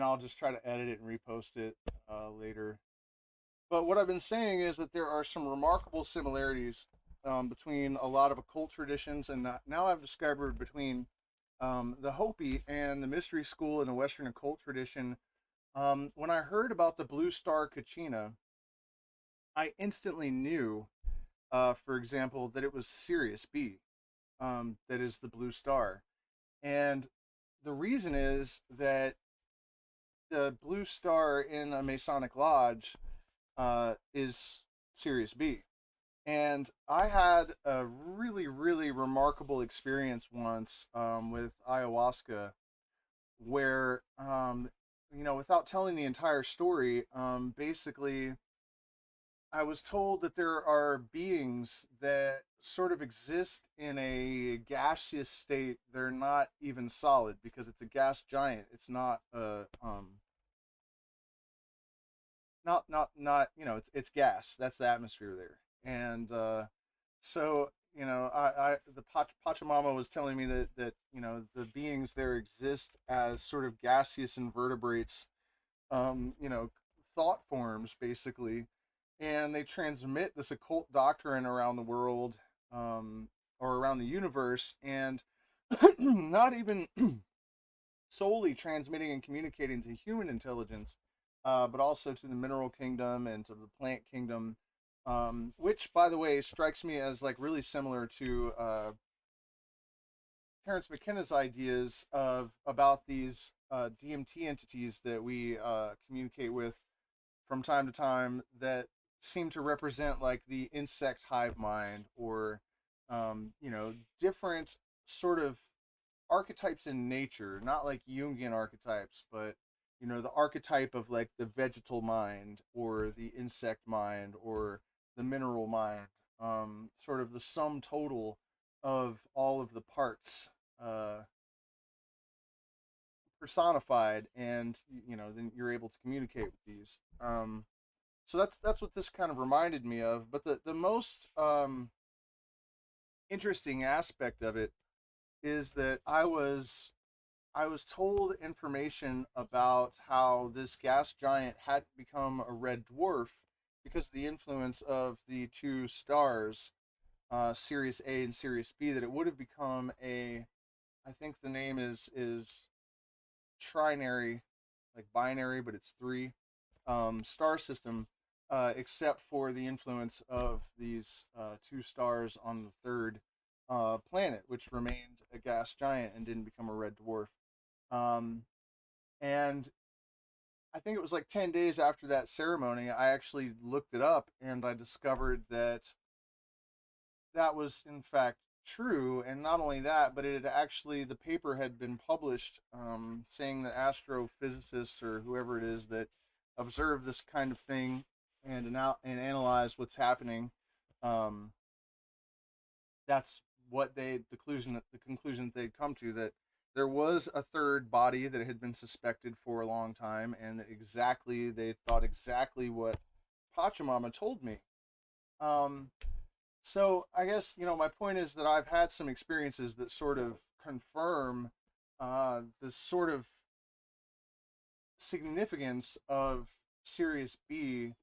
I'll just try to edit it and repost it later. But what I've been saying is that there are some remarkable similarities between a lot of occult traditions, and now I've discovered between the Hopi and the mystery school and the Western occult tradition. When I heard about the blue star Kachina, I instantly knew, for example, that it was Sirius B, that is the blue star. And the reason is that the blue star in a Masonic lodge is Sirius B. And I had a really, really remarkable experience once with ayahuasca where, without telling the entire story, basically, I was told that there are beings that sort of exist in a gaseous state. They're not even solid because it's a gas giant. It's not not it's gas. That's the atmosphere there. And so the Pachamama was telling me that the beings there exist as sort of gaseous invertebrates, thought forms basically, and they transmit this occult doctrine around the world, or around the universe, and not even solely transmitting and communicating to human intelligence, but also to the mineral kingdom and to the plant kingdom, which, by the way, strikes me as like really similar to Terence McKenna's ideas of about these DMT entities that we communicate with from time to time that seem to represent like the insect hive mind, or different sort of archetypes in nature, not like Jungian archetypes, but the archetype of like the vegetal mind or the insect mind or the mineral mind, sort of the sum total of all of the parts uh, personified, and then you're able to communicate with these. So that's what this kind of reminded me of. But the most interesting aspect of it is that I was told information about how this gas giant had become a red dwarf because of the influence of the two stars, Sirius A and Sirius B. That it would have become a, I think the name is trinary, like binary, but it's three, star system, except for the influence of these two stars on the third planet, which remained a gas giant and didn't become a red dwarf. Um, and I think it was like 10 days after that ceremony, I actually looked it up and I discovered that that was in fact true. And not only that, but it had actually, the paper had been published, saying that astrophysicists or whoever it is that observed this kind of thing and analyze what's happening. Um, that's what the conclusion that they'd come to, that there was a third body that had been suspected for a long time, and that they thought exactly what Pachamama told me. Um, so I guess my point is that I've had some experiences that sort of confirm the sort of significance of Sirius B.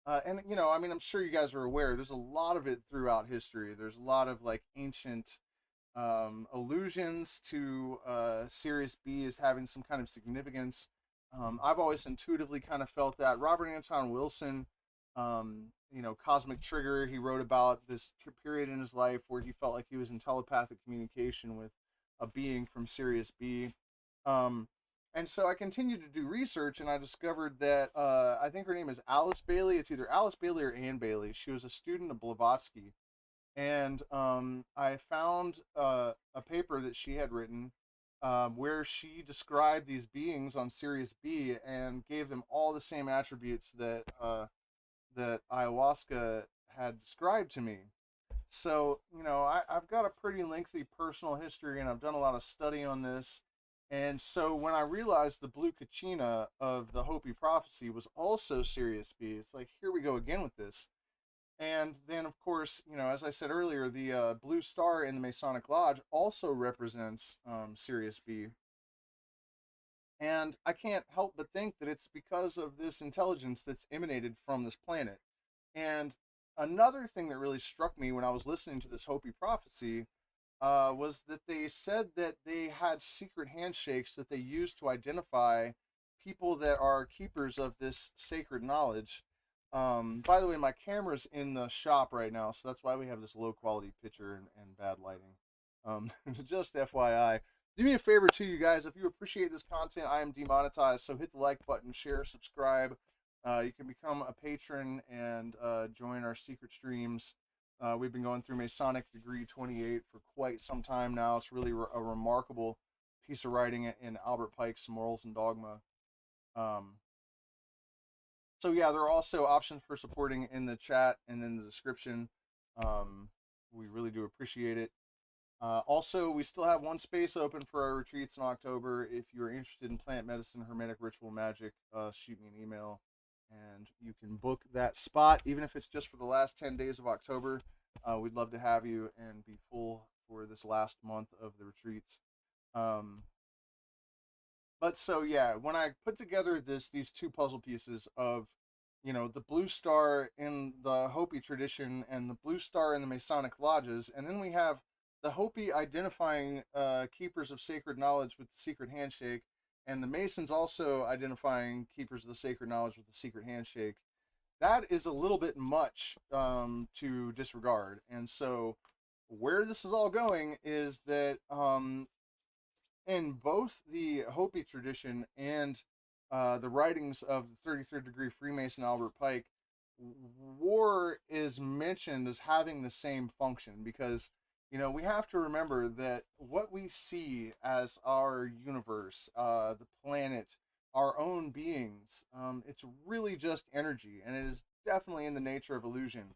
And I mean, I'm sure you guys are aware. There's a lot of it throughout history. There's a lot of like ancient allusions to Sirius B as having some kind of significance. I've always intuitively kind of felt that. Robert Anton Wilson, Cosmic Trigger, he wrote about this period in his life where he felt like he was in telepathic communication with a being from Sirius B. Um, and so I continued to do research, and I discovered that I think her name is Alice Bailey. It's either Alice Bailey or Anne Bailey. She was a student of Blavatsky, and I found a paper that she had written, where she described these beings on Sirius B and gave them all the same attributes that ayahuasca had described to me. So I've got a pretty lengthy personal history, and I've done a lot of study on this. And so when I realized the blue kachina of the Hopi prophecy was also Sirius B, it's like, here we go again with this. And then, of course, as I said earlier, the blue star in the Masonic Lodge also represents Sirius B. And I can't help but think that it's because of this intelligence that's emanated from this planet. And another thing that really struck me when I was listening to this Hopi prophecy was that they said that they had secret handshakes that they used to identify people that are keepers of this sacred knowledge. By the way, my camera's in the shop right now, so that's why we have this low quality picture and bad lighting. Just FYI. Do me a favor too, you guys. If you appreciate this content, I am demonetized, so hit the like button, share, subscribe. You can become a patron and join our secret streams. We've been going through Masonic Degree 28 for quite some time now. It's really a remarkable piece of writing in Albert Pike's Morals and Dogma. Um, so yeah, there are also options for supporting in the chat and in the description. We really do appreciate it. Also, we still have one space open for our retreats in October. If you're interested in plant medicine, hermetic ritual magic, shoot me an email and you can book that spot, even if it's just for the last 10 days of October. We'd love to have you and be full for this last month of the retreats. But so yeah, when I put together these two puzzle pieces of, the blue star in the Hopi tradition and the blue star in the Masonic lodges, and then we have the Hopi identifying keepers of sacred knowledge with the secret handshake, and the Masons also identifying keepers of the sacred knowledge with the secret handshake. That is a little bit much to disregard. And so where this is all going is that in both the Hopi tradition and the writings of the 33rd degree Freemason Albert Pike, war is mentioned as having the same function, because we have to remember that what we see as our universe, the planet, our own beings, it's really just energy, and it is definitely in the nature of illusion.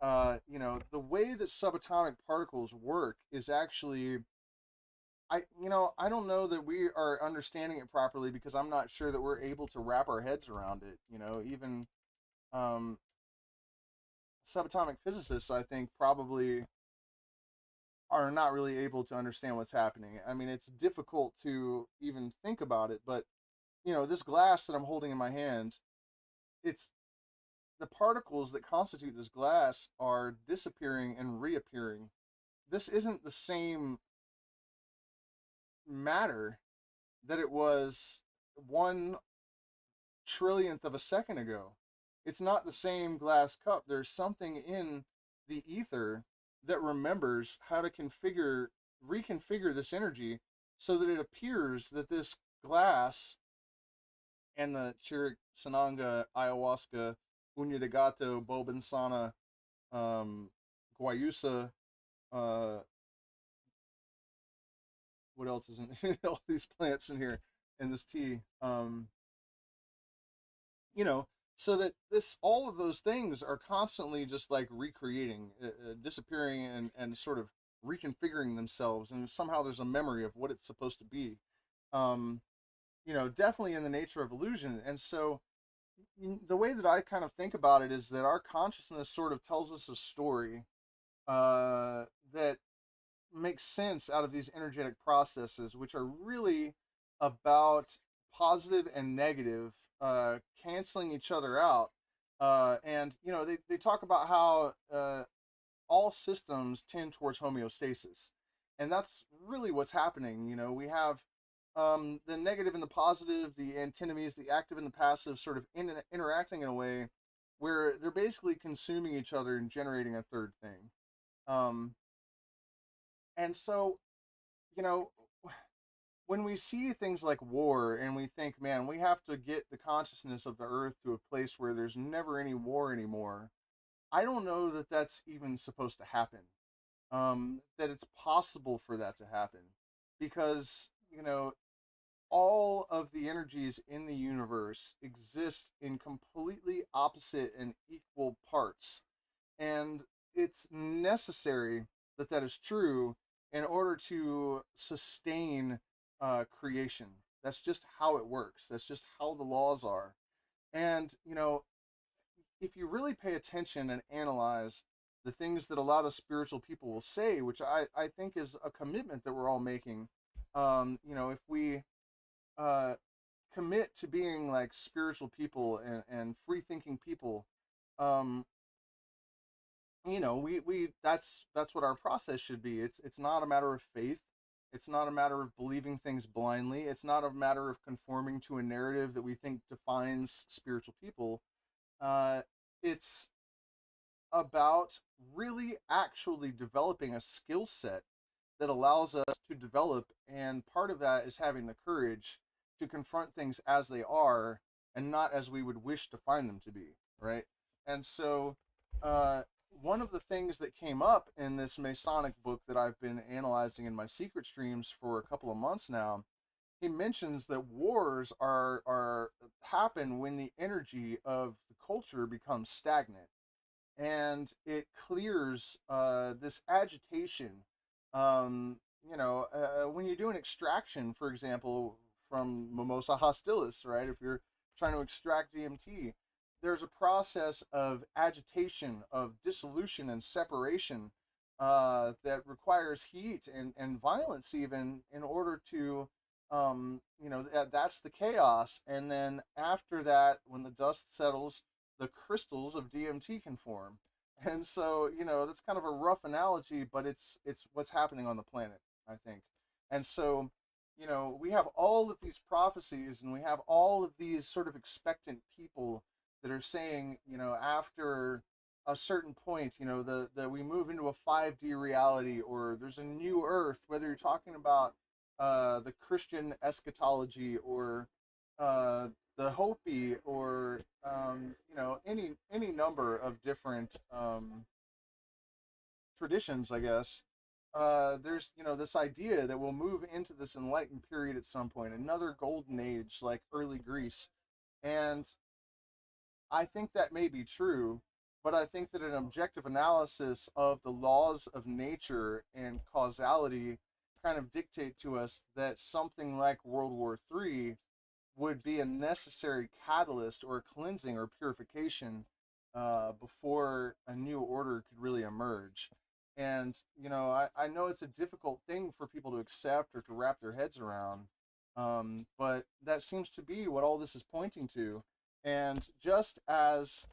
The way that subatomic particles work is actually, I don't know that we are understanding it properly, because I'm not sure that we're able to wrap our heads around it. Even um, subatomic physicists, I think, probably are not really able to understand what's happening. I mean, it's difficult to even think about it, but this glass that I'm holding in my hand, it's the particles that constitute this glass are disappearing and reappearing. This isn't the same matter that it was 1 trillionth of a second ago. It's not the same glass cup. There's something in the ether that remembers how to reconfigure this energy so that it appears that this glass and the Chirik, Sananga, Ayahuasca, Unya de Gato, Bobinsana, Guayusa, what else is in all these plants in here, and this tea, so that all of those things are constantly just like recreating, disappearing, and sort of reconfiguring themselves, and somehow there's a memory of what it's supposed to be. Definitely in the nature of illusion. And so the way that I kind of think about it is that our consciousness sort of tells us a story that makes sense out of these energetic processes, which are really about positive and negative canceling each other out. And they talk about how all systems tend towards homeostasis, and that's really what's happening. We have the negative and the positive, the antinomies, the active and the passive, sort of interacting in a way where they're basically consuming each other and generating a third thing. And so, you know, when we see things like war and we think, man, we have to get the consciousness of the earth to a place where there's never any war anymore, I don't know that that's even supposed to happen. That it's possible for that to happen, because, all of the energies in the universe exist in completely opposite and equal parts. And it's necessary that that is true in order to sustain creation. That's just how it works. That's just how the laws are. And, if you really pay attention and analyze the things that a lot of spiritual people will say, which I think is a commitment that we're all making, if we commit to being like spiritual people and free thinking people, um, we that's what our process should be. It's not a matter of faith. It's not a matter of believing things blindly. It's not a matter of conforming to a narrative that we think defines spiritual people. Uh, it's about really actually developing a skill set that allows us to develop, and part of that is having the courage to confront things as they are and not as we would wish to find them to be, right? And so, uh, one of the things that came up in this Masonic book that I've been analyzing in my secret streams for a couple of months now, he mentions that wars are happen when the energy of the culture becomes stagnant, and it clears this agitation. When you do an extraction, for example, from Mimosa hostilis, right? If you're trying to extract DMT, there's a process of agitation, of dissolution and separation that requires heat and violence, even in order to, that's the chaos. And then after that, when the dust settles, the crystals of DMT can form. And so, that's kind of a rough analogy, but it's what's happening on the planet, I think. And so, we have all of these prophecies, and we have all of these sort of expectant people that are saying, after a certain point, the we move into a 5D reality, or there's a new earth, whether you're talking about the Christian eschatology, or uh, the Hopi, or any number of different traditions, I guess. There's this idea that we'll move into this enlightened period at some point, another golden age like early Greece, and I think that may be true, but I think that an objective analysis of the laws of nature and causality kind of dictate to us that something like World War III would be a necessary catalyst or cleansing or purification before a new order could really emerge. And, I know it's a difficult thing for people to accept or to wrap their heads around, but that seems to be what all this is pointing to. And just as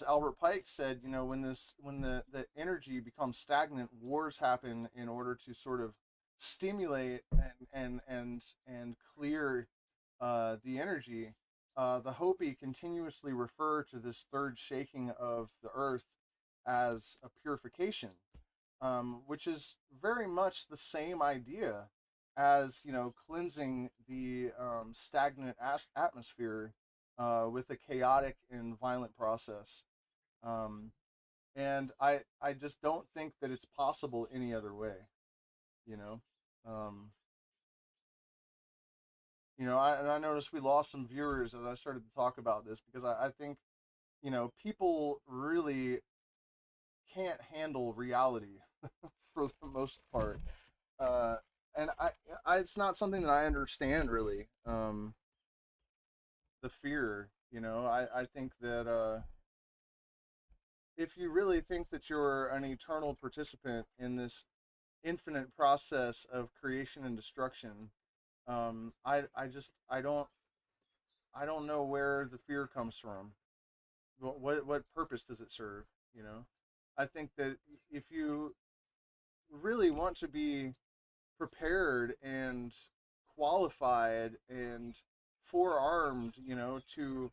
Albert Pike said, when the energy becomes stagnant, wars happen in order to sort of stimulate and clear the energy. The Hopi continuously refer to this third shaking of the earth as a purification, which is very much the same idea as cleansing the stagnant atmosphere with a chaotic and violent process. Um, and I just don't think that it's possible any other way. You know, um, I noticed we lost some viewers as I started to talk about this, because I think people really can't handle reality for the most part, uh, and it's not something that I understand really. The fear, I think that if you really think that you're an eternal participant in this infinite process of creation and destruction, I don't know where the fear comes from. What purpose does it serve? I think that if you really want to be prepared and qualified and forearmed, to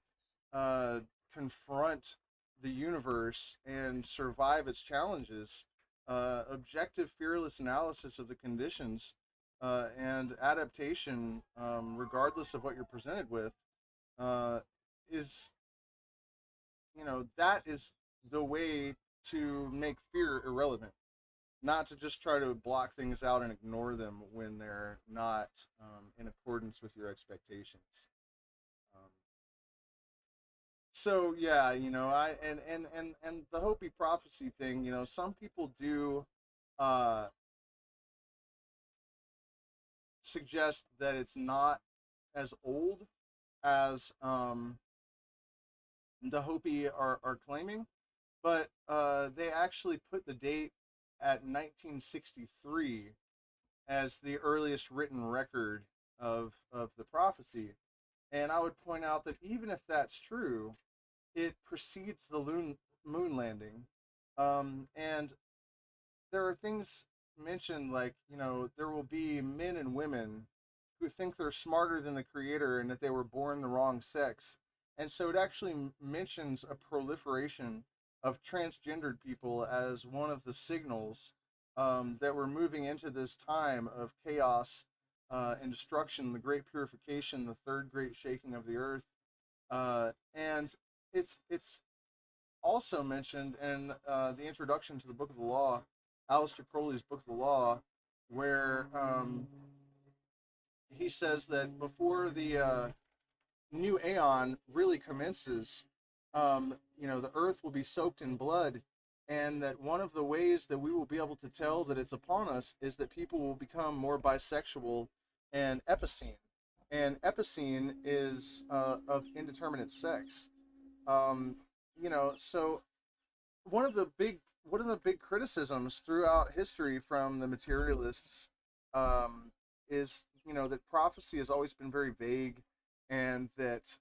uh, confront the universe and survive its challenges, objective, fearless analysis of the conditions and adaptation, regardless of what you're presented with, uh, is that is the way to make fear irrelevant, not to just try to block things out and ignore them when they're not in accordance with your expectations. Um, so yeah, I and the Hopi prophecy thing. Some people do uh, suggest that it's not as old as the Hopi are claiming, but they actually put the date at 1963 as the earliest written record of the prophecy. And I would point out that even if that's true, it precedes the moon landing. And there are things mentioned like, there will be men and women who think they're smarter than the creator and that they were born the wrong sex. And so it actually mentions a proliferation of transgendered people as one of the signals that we're moving into this time of chaos and destruction, the Great Purification, the third great shaking of the earth. And it's also mentioned in the introduction to the Book of the Law, Aleister Crowley's Book of the Law, where he says that before the new aeon really commences, the earth will be soaked in blood, and that one of the ways that we will be able to tell that it's upon us is that people will become more bisexual and epicene. And epicene is of indeterminate sex. So one of the big criticisms throughout history from the materialists is that prophecy has always been very vague, and that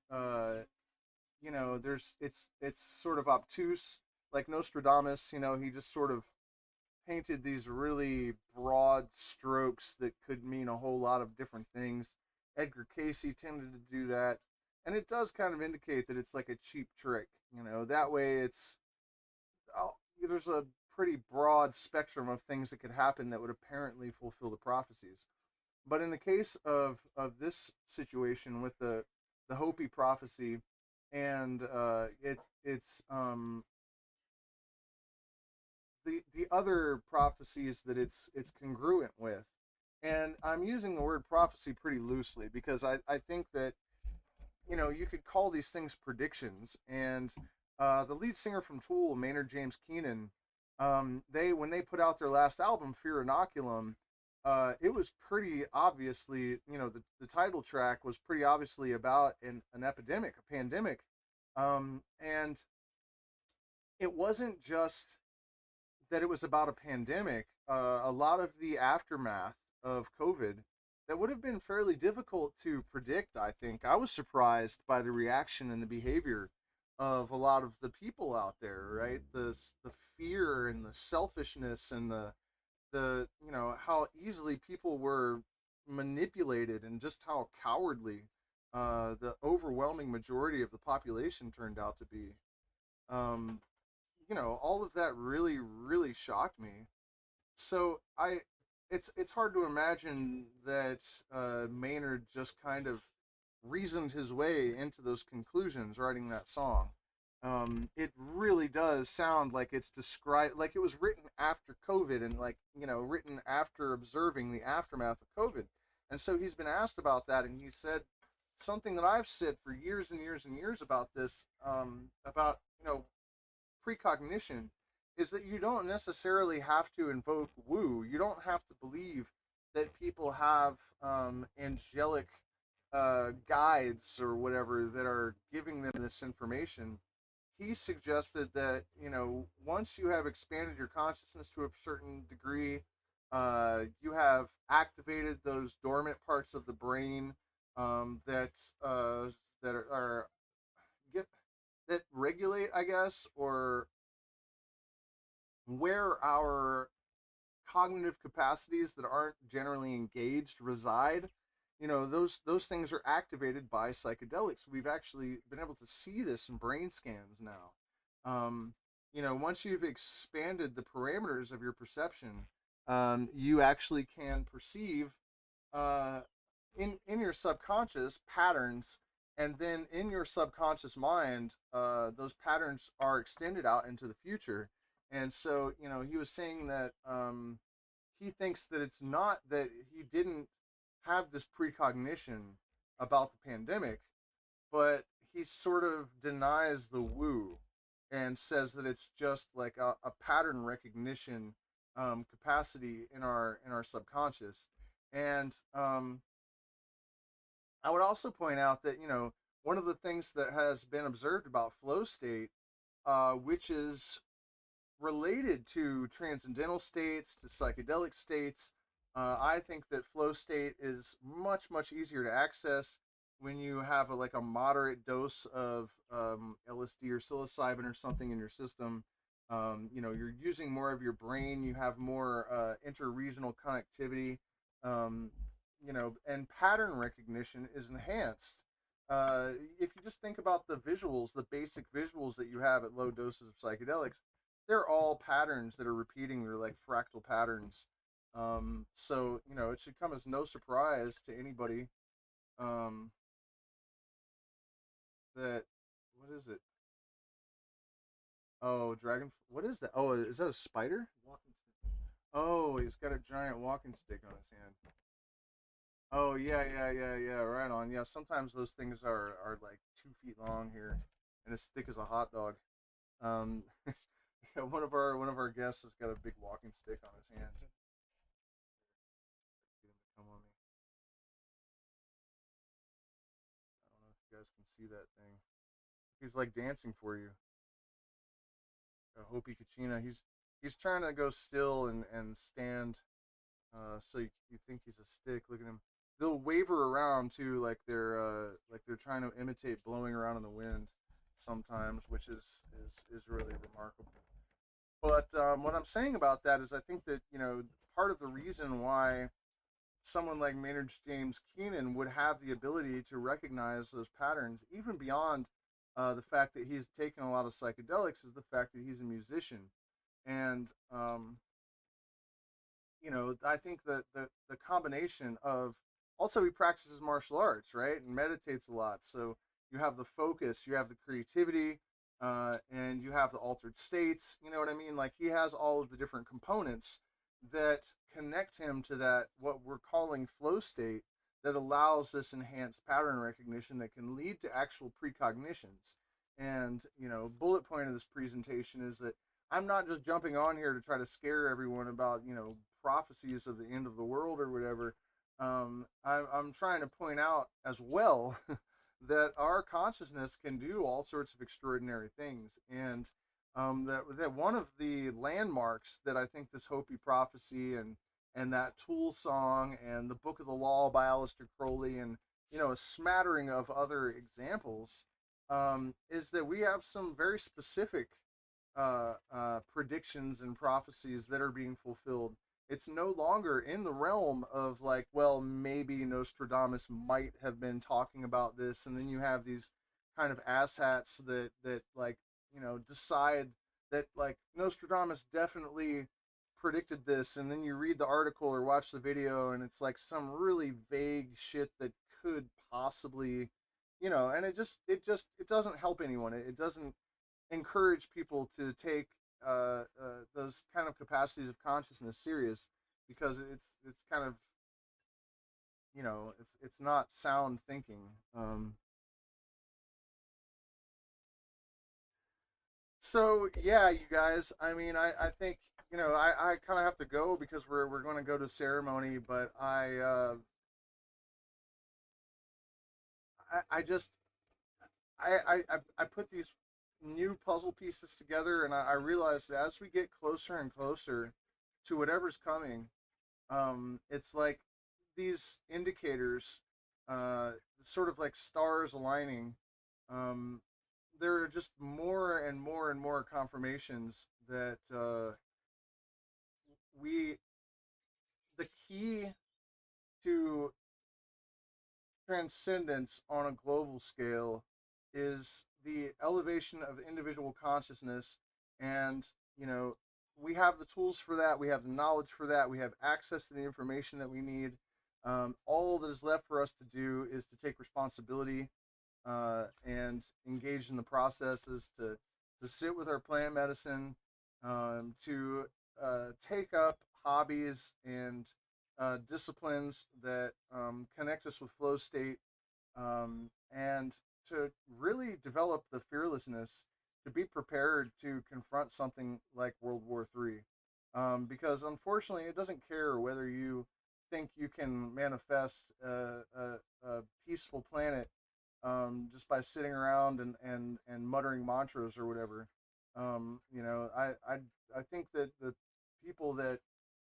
it's sort of obtuse, like Nostradamus. He just sort of painted these really broad strokes that could mean a whole lot of different things. Edgar Casey tended to do that, and it does kind of indicate that it's like a cheap trick. That way there's a pretty broad spectrum of things that could happen that would apparently fulfill the prophecies. But in the case of this situation with the Hopi prophecy, and it's the other prophecies that it's congruent with. And I'm using the word prophecy pretty loosely because I think that you could call these things predictions. And the lead singer from Tool, Maynard James Keenan, when they put out their last album, Fear Inoculum, it was pretty obviously, the title track was pretty obviously about an epidemic, a pandemic. And it wasn't just that it was about a pandemic. A lot of the aftermath of COVID that would have been fairly difficult to predict, I think. I was surprised by the reaction and the behavior of a lot of the people out there, right? The fear and the selfishness and the how easily people were manipulated, and just how cowardly the overwhelming majority of the population turned out to be. Um, all of that really, really shocked me. So it's hard to imagine that Maynard just kind of reasoned his way into those conclusions writing that song. It really does sound like it's described, like it was written after COVID, and like, written after observing the aftermath of COVID. And so he's been asked about that, and he said something that I've said for years and years and years about this, about, precognition, is that you don't necessarily have to invoke woo. You don't have to believe that people have angelic guides or whatever that are giving them this information. He suggested that, once you have expanded your consciousness to a certain degree, you have activated those dormant parts of the brain that are get that regulate, I guess, or where our cognitive capacities that aren't generally engaged reside. Those things are activated by psychedelics. We've actually been able to see this in brain scans now. Once you've expanded the parameters of your perception, you actually can perceive in your subconscious patterns, and then in your subconscious mind, those patterns are extended out into the future. And so, he was saying that he thinks that it's not that he didn't have this precognition about the pandemic, but he sort of denies the woo and says that it's just like a pattern recognition capacity in our subconscious. And I would also point out that, one of the things that has been observed about flow state, which is related to transcendental states, to psychedelic states, I think that flow state is much easier to access when you have like a moderate dose of LSD or psilocybin or something in your system. You're using more of your brain. You have more interregional connectivity. Um, and pattern recognition is enhanced. If you just think about the visuals, the basic visuals that you have at low doses of psychedelics, they're all patterns that are repeating. They're like fractal patterns. So it should come as no surprise to anybody um, that what is it? Oh, dragon. What is that? Oh, is that a spider? Walking stick. Oh, he's got a giant walking stick on his hand. Oh yeah. Right on. Yeah, sometimes those things are like 2 feet long here, and as thick as a hot dog. Um, yeah, one of our guests has got a big walking stick on his hand. Get him to come on me. I don't know if you guys can see that thing. He's like dancing for you. Hopi Kachina. He's trying to go still and stand. So you think he's a stick? Look at him. They'll waver around too, like they're trying to imitate blowing around in the wind sometimes, which is really remarkable. But what I'm saying about that is, I think that part of the reason why someone like Maynard James Keenan would have the ability to recognize those patterns, even beyond the fact that he's taken a lot of psychedelics, is the fact that he's a musician. And I think that the combination of, also he practices martial arts, right, and meditates a lot. So you have the focus, you have the creativity, and you have the altered states. You know what I mean? Like, he has all of the different components that connect him to that what we're calling flow state, that allows this enhanced pattern recognition that can lead to actual precognitions. And bullet point of this presentation is that I'm not just jumping on here to try to scare everyone about prophecies of the end of the world or whatever. I'm trying to point out as well that our consciousness can do all sorts of extraordinary things, and that one of the landmarks that I think this Hopi prophecy and that Tool song and the Book of the Law by Aleister Crowley, and a smattering of other examples, is that we have some very specific predictions and prophecies that are being fulfilled. It's no longer in the realm of like, well, maybe Nostradamus might have been talking about this, and then you have these kind of asshats that like decide that like Nostradamus definitely predicted this, and then you read the article or watch the video, and it's like some really vague shit that could possibly, and it doesn't help anyone. It doesn't encourage people to take those kind of capacities of consciousness serious, because it's kind of it's not sound thinking. So yeah, you guys. I mean, I think I kind of have to go because we're going to go to ceremony, but I just I put these new puzzle pieces together, and I realized that as we get closer and closer to whatever's coming, it's like these indicators, sort of like stars aligning. Um, there are just more and more and more confirmations that we the key to transcendence on a global scale is the elevation of individual consciousness. And we have the tools for that, we have the knowledge for that, we have access to the information that we need. All that is left for us to do is to take responsibility, and engage in the processes to sit with our plant medicine, to take up hobbies and disciplines that connect us with flow state, and to really develop the fearlessness to be prepared to confront something like World War III. Because unfortunately, it doesn't care whether you think you can manifest a peaceful planet just by sitting around and muttering mantras or whatever. I think that the people that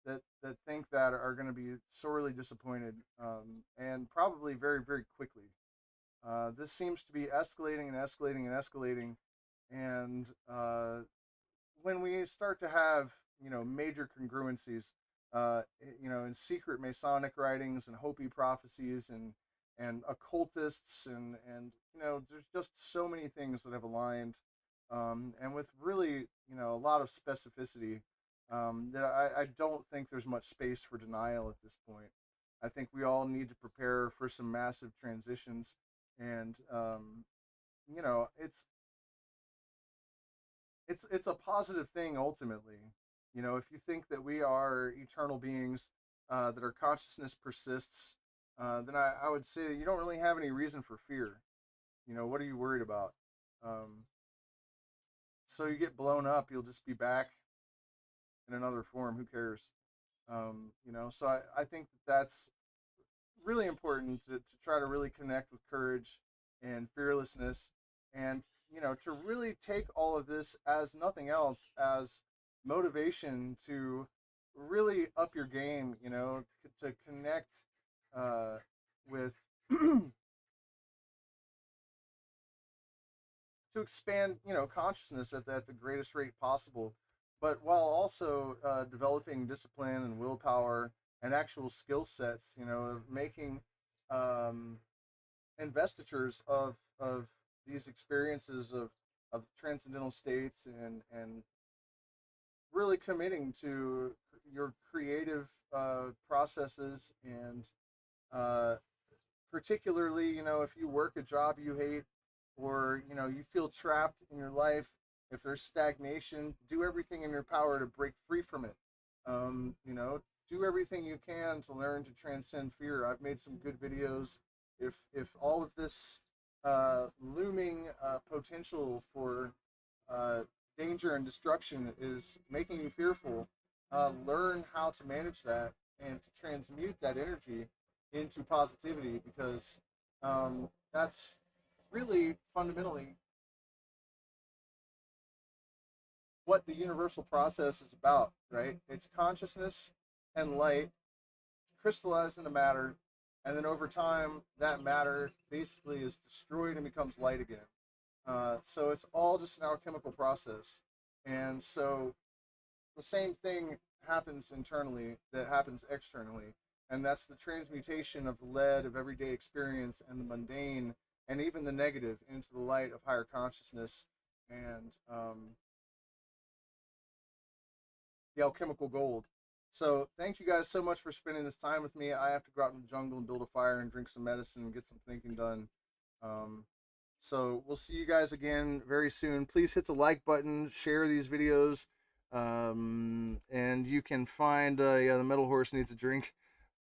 that think that are going to be sorely disappointed, and probably very, very quickly. This seems to be escalating and escalating and escalating, and when we start to have major congruencies, in secret Masonic writings and Hopi prophecies and occultists and there's just so many things that have aligned, and with really a lot of specificity, that I don't think there's much space for denial at this point. I think we all need to prepare for some massive transitions, and it's it's a positive thing ultimately. If you think that we are eternal beings, that our consciousness persists, then I would say you don't really have any reason for fear. What are you worried about? Um, so you get blown up, you'll just be back in another form. Who cares? So I think that's really important to try to really connect with courage and fearlessness, and to really take all of this as nothing else as motivation to really up your game, to connect with to expand consciousness at the greatest rate possible, but while also developing discipline and willpower and actual skill sets, of making um, investitures of these experiences of transcendental states, and really committing to your creative processes, and uh, particularly if you work a job you hate, or you feel trapped in your life, if there's stagnation, do everything in your power to break free from it. Do everything you can to learn to transcend fear. I've made some good videos. If all of this looming potential for uh, danger and destruction is making you fearful, learn how to manage that and to transmute that energy into positivity, because that's really fundamentally what the universal process is about, right? It's consciousness and light crystallized into matter, and then over time, that matter basically is destroyed and becomes light again. So it's all just an alchemical process, and so the same thing happens internally that happens externally, and that's the transmutation of the lead of everyday experience and the mundane and even the negative into the light of higher consciousness, and the alchemical gold. So thank you guys so much for spending this time with me. I have to go out in the jungle and build a fire and drink some medicine and get some thinking done. Um, so we'll see you guys again very soon. Please hit the like button, share these videos, and you can find yeah, the metal horse needs a drink.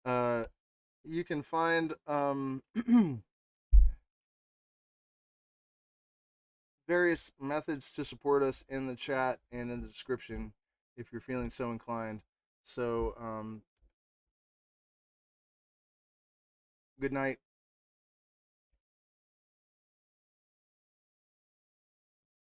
Uh, you can find various methods to support us in the chat and in the description if you're feeling so inclined. So good night.